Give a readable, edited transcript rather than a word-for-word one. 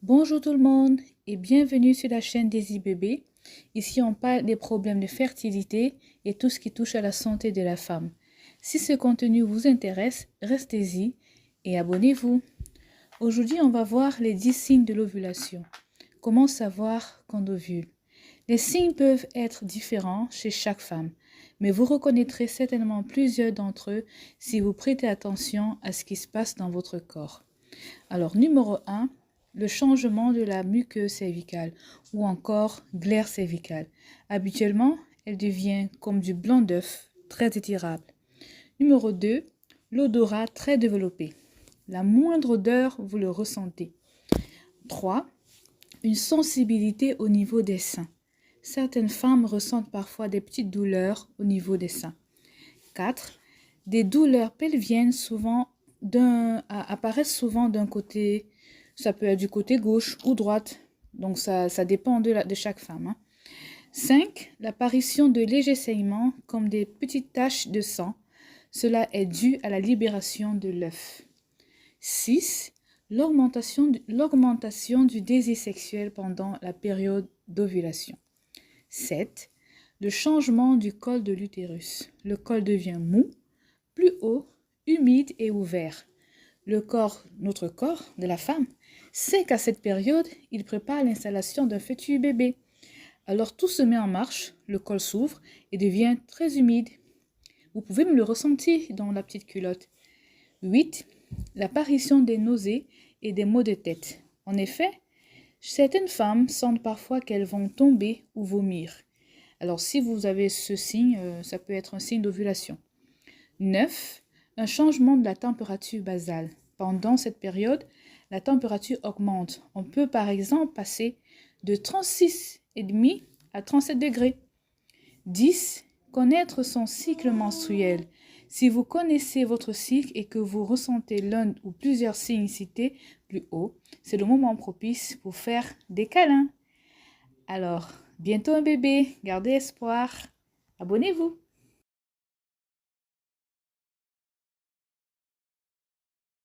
Bonjour tout le monde et bienvenue sur la chaîne Daisy Bébé. Ici, on parle des problèmes de fertilité et tout ce qui touche à la santé de la femme. Si ce contenu vous intéresse, restez-y et abonnez-vous. Aujourd'hui, on va voir les 10 signes de l'ovulation. Comment savoir qu'on ovule? Les signes peuvent être différents chez chaque femme, mais vous reconnaîtrez certainement plusieurs d'entre eux si vous prêtez attention à ce qui se passe dans votre corps. Alors, numéro 1, le changement de la muqueuse cervicale ou encore glaire cervicale. Habituellement, elle devient comme du blanc d'œuf, très étirable. Numéro 2, l'odorat très développé. La moindre odeur, vous le ressentez. 3, une sensibilité au niveau des seins. Certaines femmes ressentent parfois des petites douleurs au niveau des seins. 4, des douleurs pelviennes apparaissent souvent d'un côté, ça peut être du côté gauche ou droite, donc ça dépend de chaque femme. 5, l'apparition de légers saignements comme des petites taches de sang. Cela est dû à la libération de l'œuf. 6, l'augmentation du désir sexuel pendant la période d'ovulation. 7, le changement du col de l'utérus. Le col devient mou, plus haut, humide et ouvert. Notre corps de la femme, sait qu'à cette période, il prépare l'installation d'un futur bébé. Alors tout se met en marche, le col s'ouvre et devient très humide. Vous pouvez me le ressentir dans la petite culotte. 8, l'apparition des nausées et des maux de tête. En effet, certaines femmes sentent parfois qu'elles vont tomber ou vomir. Alors si vous avez ce signe, ça peut être un signe d'ovulation. 9, un changement de la température basale. Pendant cette période, la température augmente. On peut par exemple passer de 36,5 à 37 degrés. 10, connaître son cycle menstruel. Si vous connaissez votre cycle et que vous ressentez l'un ou plusieurs signes cités plus haut, c'est le moment propice pour faire des câlins. Alors, bientôt un bébé, gardez espoir. Abonnez-vous.